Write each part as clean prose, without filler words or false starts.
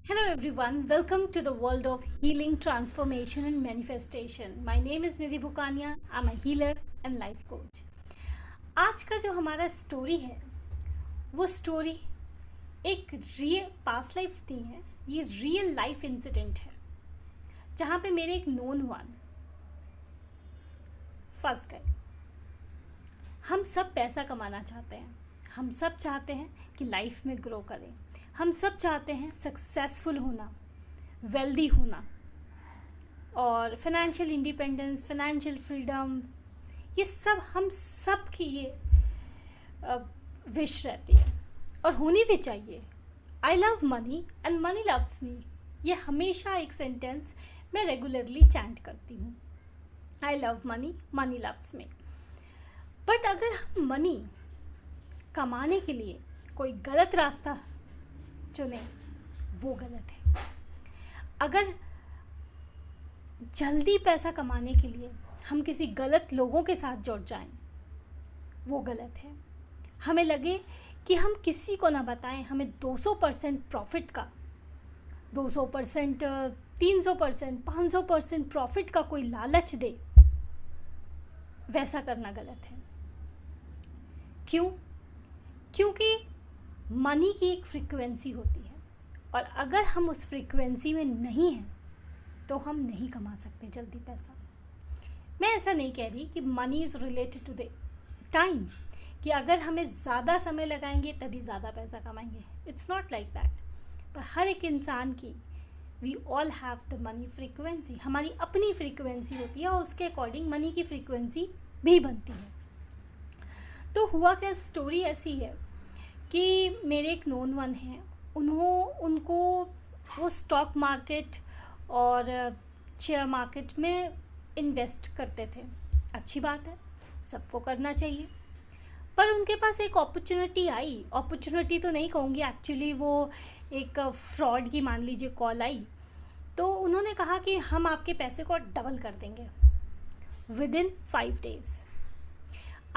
Hello everyone, welcome to the world of healing, transformation and manifestation. My name is Nidhi Bukania. I'm a healer and life coach. आज का जो हमारा story है वो story एक real past life नहीं है, ये रियल लाइफ इंसिडेंट है जहाँ पे मेरे एक नोन वन फंस गए। हम सब पैसा कमाना चाहते हैं, हम सब चाहते हैं कि लाइफ में ग्रो करें, हम सब चाहते हैं सक्सेसफुल होना, वेल्दी होना और फाइनेंशियल इंडिपेंडेंस, फाइनेंशियल फ्रीडम, ये सब हम सब की ये विश रहती है और होनी भी चाहिए। I love money and money loves me, ये हमेशा एक सेंटेंस मैं रेगुलरली चैंट करती हूँ। I love money, money loves me. But अगर हम मनी कमाने के लिए कोई गलत रास्ता चुने, वो गलत है। अगर जल्दी पैसा कमाने के लिए हम किसी गलत लोगों के साथ जुड़ जाएं, वो गलत है। हमें लगे कि हम किसी को ना बताएं, हमें 200% प्रॉफिट का, 200%, 300%, 500% प्रॉफिट का कोई लालच दे, वैसा करना गलत है। क्यों? क्योंकि मनी की एक फ्रीक्वेंसी होती है और अगर हम उस फ्रीक्वेंसी में नहीं हैं तो हम नहीं कमा सकते जल्दी पैसा। मैं ऐसा नहीं कह रही कि money is related to the time, कि अगर हमें ज़्यादा समय लगाएंगे तभी ज़्यादा पैसा कमाएंगे। It's not like that. पर हर एक इंसान की, we all have the money frequency, हमारी अपनी फ्रीक्वेंसी होती है और उसके अकॉर्डिंग मनी की फ्रीक्वेंसी भी बनती है। तो हुआ क्या, स्टोरी ऐसी है कि मेरे एक नोन वन हैं, उनको वो स्टॉक मार्केट और शेयर मार्केट में इन्वेस्ट करते थे। अच्छी बात है, सबको करना चाहिए। पर उनके पास एक अपॉर्चुनिटी आई, अपॉर्चुनिटी तो नहीं कहूँगी, एक्चुअली वो एक फ्रॉड की मान लीजिए कॉल आई। तो उन्होंने कहा कि हम आपके पैसे को डबल कर देंगे विदिन 5 डेज़।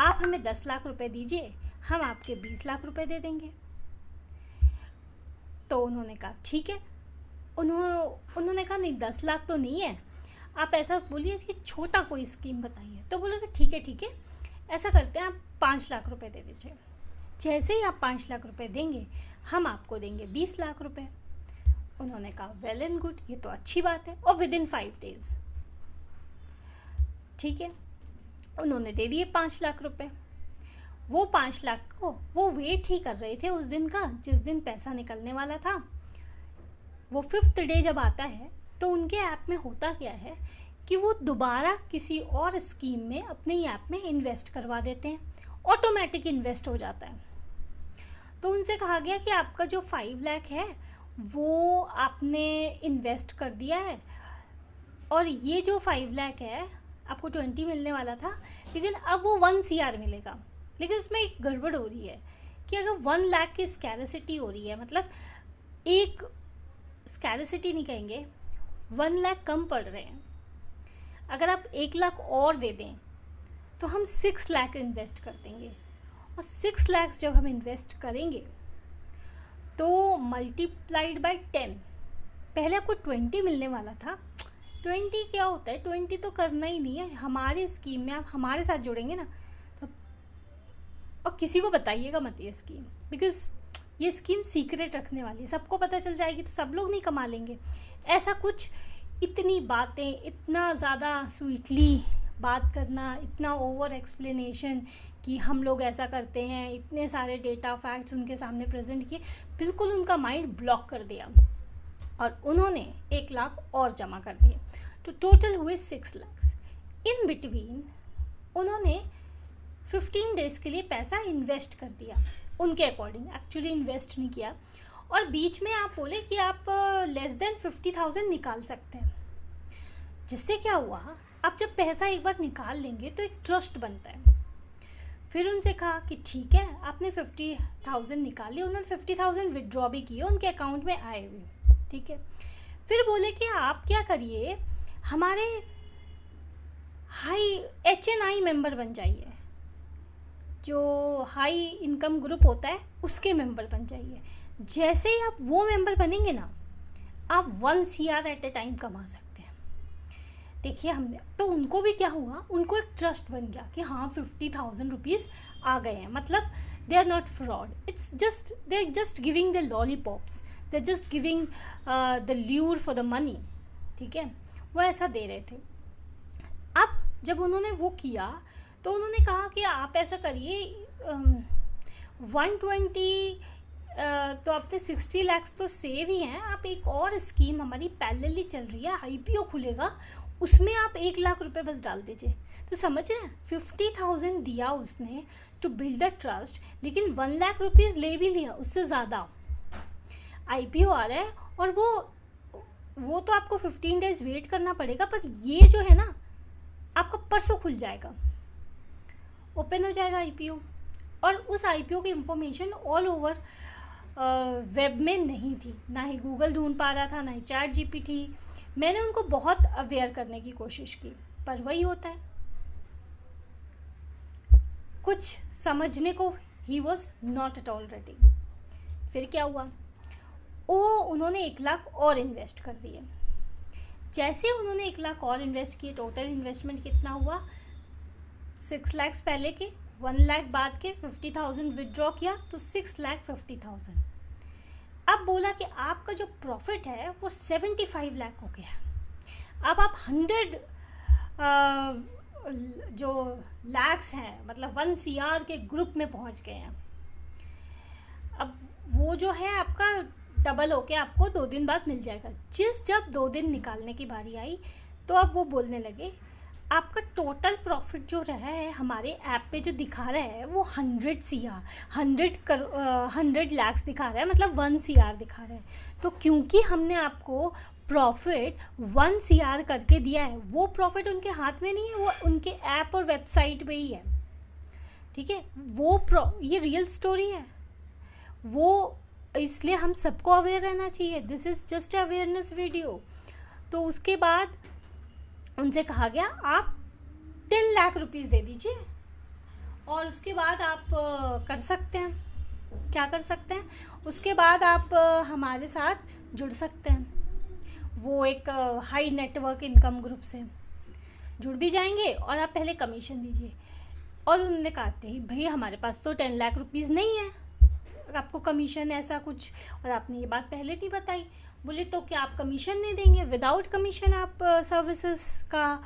आप हमें 10 लाख रुपए दीजिए, हम आपके 20 लाख रुपए दे देंगे। तो उन्होंने कहा ठीक है। उन्होंने कहा नहीं, 10 लाख तो नहीं है, आप ऐसा बोलिए कि छोटा कोई स्कीम बताइए। तो बोले कि ठीक है, ऐसा करते हैं, आप 5 लाख रुपए दे दीजिए। जैसे ही आप 5 लाख रुपए देंगे, हम आपको देंगे 20 लाख रुपए। उन्होंने कहा वेल एंड गुड, ये तो अच्छी बात है, और विदिन 5 डेज़। ठीक है, उन्होंने दे दिए 5 लाख रुपए। वो 5 लाख को वो वेट ही कर रहे थे उस दिन का, जिस दिन पैसा निकलने वाला था। वो 5th डे जब आता है तो उनके ऐप में होता क्या है कि वो दोबारा किसी और स्कीम में अपने ही ऐप में इन्वेस्ट करवा देते हैं, ऑटोमेटिक इन्वेस्ट हो जाता है। तो उनसे कहा गया कि आपका जो 5 लाख है वो आपने इन्वेस्ट कर दिया है, और ये जो 5 लाख है आपको 20 मिलने वाला था, लेकिन अब वो 1 CR मिलेगा। लेकिन उसमें एक गड़बड़ हो रही है कि अगर 1 लाख की स्कैरसिटी हो रही है, मतलब एक स्कैरसिटी नहीं कहेंगे, 1 लाख कम पड़ रहे हैं। अगर आप 1 लाख और दे दें तो हम 6 लाख इन्वेस्ट कर देंगे, और 6 लाख जब हम इन्वेस्ट करेंगे तो मल्टीप्लाइड बाय 10, पहले आपको 20 मिलने वाला था। 20 क्या होता है, 20 तो करना ही नहीं है। हमारी स्कीम में आप हमारे साथ जुड़ेंगे ना, तो और किसी को बताइएगा मत ये स्कीम, बिकॉज ये स्कीम सीक्रेट रखने वाली है। सबको पता चल जाएगी तो सब लोग नहीं कमा लेंगे। ऐसा कुछ, इतनी बातें, इतना ज़्यादा स्वीटली बात करना, इतना ओवर एक्सप्लेनेशन कि हम लोग ऐसा करते हैं, इतने सारे डेटा फैक्ट्स उनके सामने प्रेजेंट किए, बिल्कुल उनका माइंड ब्लॉक कर दिया और उन्होंने 1 लाख और जमा कर दिए। तो टोटल हुए 6 लाख। इन बिटवीन उन्होंने 15 डेज़ के लिए पैसा इन्वेस्ट कर दिया उनके अकॉर्डिंग, एक्चुअली इन्वेस्ट नहीं किया। और बीच में आप बोले कि आप लेस देन 50,000 निकाल सकते हैं। जिससे क्या हुआ, आप जब पैसा एक बार निकाल लेंगे तो एक ट्रस्ट बनता है। फिर उनसे कहा कि ठीक है, आपने 50,000 निकाल लिया। उन्होंने 50,000 विड्रॉ भी किए, उनके अकाउंट में आए हुए। ठीक है, फिर बोले कि आप क्या करिए, हमारे हाई HNI मेंबर बन जाइए, जो हाई इनकम ग्रुप होता है उसके मेंबर बन जाइए। जैसे ही आप वो मेंबर बनेंगे ना, आप 1 CR एट ए टाइम कमा सकते हैं। देखिए हमने तो उनको भी क्या हुआ, उनको एक ट्रस्ट बन गया कि हाँ 50,000 रुपीज़ आ गए हैं, मतलब they are not fraud, it's just they are just giving the lollipops, they are just giving the lure for the money, ठीक है, वो ऐसा दे रहे थे। अब जब उन्होंने वो किया तो उन्होंने कहा कि आप ऐसा करिए 120 तो आपने 60 lakhs तो सेव ही हैं, आप एक और स्कीम हमारी पैरेलली चल रही है, IPO खुलेगा, उसमें आप 1 लाख रुपए बस डाल दीजिए। तो समझ रहे हैं 50,000 दिया उसने टू बिल्ड द ट्रस्ट, लेकिन 1 लाख रुपीज़ ले भी लिया, उससे ज़्यादा IPO आ रहा है, और वो तो आपको 15 days वेट करना पड़ेगा, पर ये जो है ना आपका परसों खुल जाएगा, ओपन हो जाएगा IPO। और उस IPO की इंफॉर्मेशन ऑल ओवर वेब में नहीं थी, ना ही गूगल ढूंढ पा रहा था, ना ही ChatGPT। मैंने उनको बहुत अवेयर करने की कोशिश की, पर वही होता है, कुछ समझने को he was not at all ready. फिर क्या हुआ, उन्होंने 1 लाख और इन्वेस्ट कर दिए। जैसे उन्होंने 1 लाख और इन्वेस्ट किए, टोटल इन्वेस्टमेंट कितना हुआ, 6 lakhs पहले के, 1 लाख बाद के, 50,000 विदड्रॉ किया तो 6,50,000। अब बोला कि आपका जो प्रॉफिट है वो 75 लाख हो गया। अब आप 100 जो लैक्स हैं, मतलब 1 CR के ग्रुप में पहुंच गए हैं। अब वो जो है आपका डबल होके आपको 2 दिन बाद मिल जाएगा। जब 2 दिन निकालने की बारी आई तो अब वो बोलने लगे आपका टोटल प्रॉफिट जो रहा है हमारे ऐप पे जो दिखा रहा है वो 100 lakhs दिखा रहा है, मतलब 1 CR दिखा रहा है। तो क्योंकि हमने आपको प्रॉफिट 1 CR करके दिया है, वो प्रॉफिट उनके हाथ में नहीं है, वो उनके ऐप और वेबसाइट पे ही है, ठीक है। ये रियल स्टोरी है, वो इसलिए हम सबको अवेयर रहना चाहिए। This is just awareness video. तो उसके बाद उनसे कहा गया आप 10 लाख रुपीज़ दे दीजिए, और उसके बाद आप कर सकते हैं, क्या कर सकते हैं, उसके बाद आप हमारे साथ जुड़ सकते हैं। वो एक हाई नेटवर्क इनकम ग्रुप से जुड़ भी जाएंगे, और आप पहले कमीशन दीजिए। और उन्होंने कहा भाई हमारे पास तो 10 लाख रुपीज़ नहीं है, आपको कमीशन ऐसा कुछ, और आपने ये बात पहले नहीं बताई। बोले तो क्या आप कमीशन नहीं देंगे, विदाउट कमीशन आप सर्विसेज का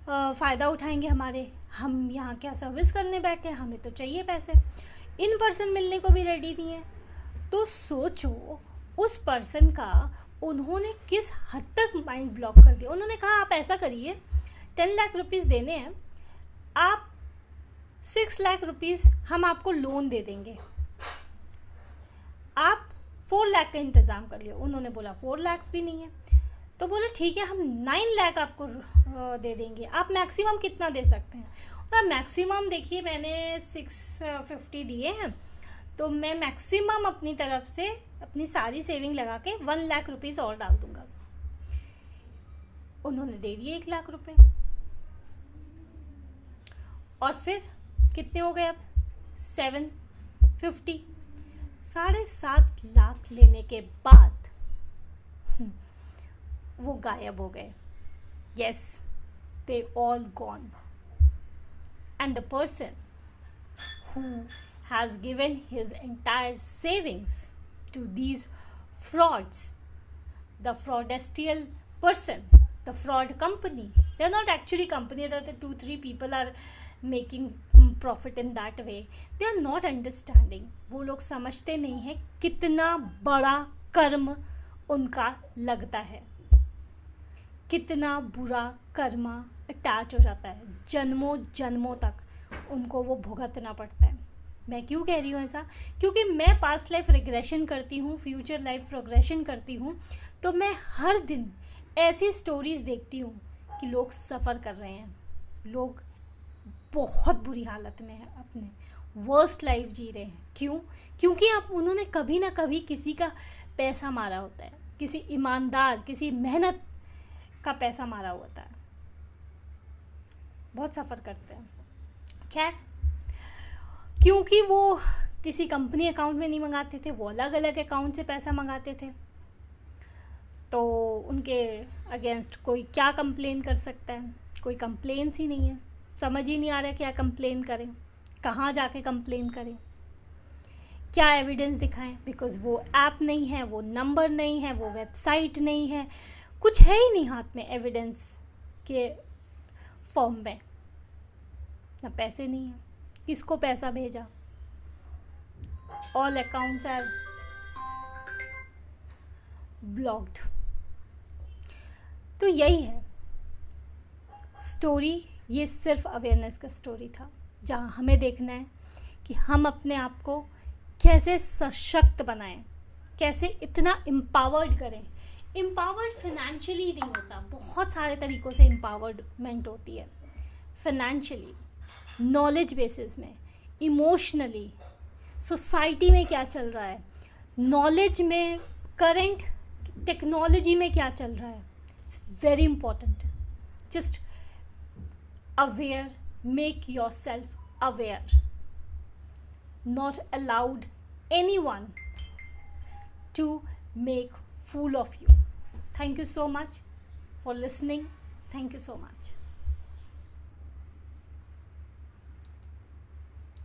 फ़ायदा उठाएंगे हमारे, हम यहाँ क्या सर्विस करने बैठे हैं, हमें तो चाहिए पैसे। इन पर्सन मिलने को भी रेडी नहीं है। तो सोचो उस पर्सन का उन्होंने किस हद तक माइंड ब्लॉक कर दिया। उन्होंने कहा आप ऐसा करिए 10 लाख रुपीज़ देने हैं, आप 6 लाख रुपीज़ हम आपको लोन दे देंगे, आप 4 लाख का इंतज़ाम कर लियो। उन्होंने बोला 4 lakhs भी नहीं है, तो बोले ठीक है हम 9 लाख आपको दे देंगे, आप मैक्सिमम कितना दे सकते हैं। और मैक्सिमम देखिए मैंने 650 दिए हैं, तो मैं मैक्सिमम अपनी तरफ से अपनी सारी सेविंग लगा के 1 लाख रुपीज़ और डाल दूंगा। उन्होंने दे दिए 1 लाख रुपए, और फिर कितने हो गए अब 750, 7.5 लाख लेने के बाद वो गायब हो गए। Yes, they all gone. And the person who has given his entire savings to these frauds, the fraudstial person, the fraud company, they're not actually company, that the 2-3 people are making profit in that way. They are not understanding. वो लोग समझते नहीं हैं कितना बड़ा कर्म उनका लगता है, कितना बुरा कर्मा अटैच हो जाता है, जन्मों जन्मों तक उनको वो भुगतना पड़ता है। मैं क्यों कह रही हूँ ऐसा, क्योंकि मैं पास्ट लाइफ रिग्रेशन करती हूँ, फ्यूचर लाइफ प्रोग्रेशन करती हूँ, तो मैं हर दिन ऐसी स्टोरीज़ देखती हूँ कि लोग सफ़र कर रहे हैं, लोग बहुत बुरी हालत में हैं, अपने वर्स्ट लाइफ जी रहे हैं। क्यों? क्योंकि आप उन्होंने कभी ना कभी किसी का पैसा मारा होता है, किसी ईमानदार, किसी मेहनत का पैसा मारा होता है, बहुत सफ़र करते हैं। खैर, क्योंकि वो किसी कंपनी अकाउंट में नहीं मंगाते थे, वो अलग अलग अकाउंट से पैसा मंगाते थे, तो उनके अगेंस्ट कोई क्या कंप्लेन कर सकता है? कोई कंप्लेन्स ही नहीं है, समझ ही नहीं आ रहा क्या कंप्लेन करें, कहाँ जाके कंप्लेन करें, क्या एविडेंस दिखाएं, बिकॉज़ वो ऐप नहीं है, वो नंबर नहीं है, वो वेबसाइट नहीं है, कुछ है ही नहीं हाथ में एविडेंस के फॉर्म में, ना पैसे नहीं है, किसको पैसा भेजा, ऑल अकाउंट्स आर ब्लॉक्ड। तो यही है स्टोरी, ये सिर्फ अवेयरनेस का स्टोरी था, जहाँ हमें देखना है कि हम अपने आप को कैसे सशक्त बनाएं, कैसे इतना एम्पावर्ड करें। एम्पावर्ड फाइनेंशियली नहीं होता, बहुत सारे तरीक़ों से एम्पावर्डमेंट होती है, फाइनेंशियली, नॉलेज बेसिस में, इमोशनली, सोसाइटी में क्या चल रहा है, नॉलेज में, करंट टेक्नोलॉजी में क्या चल रहा है, it's very important. Just aware, make your self aware, not allowed anyone to make fool of you. Thank you so much for listening. Thank you so much.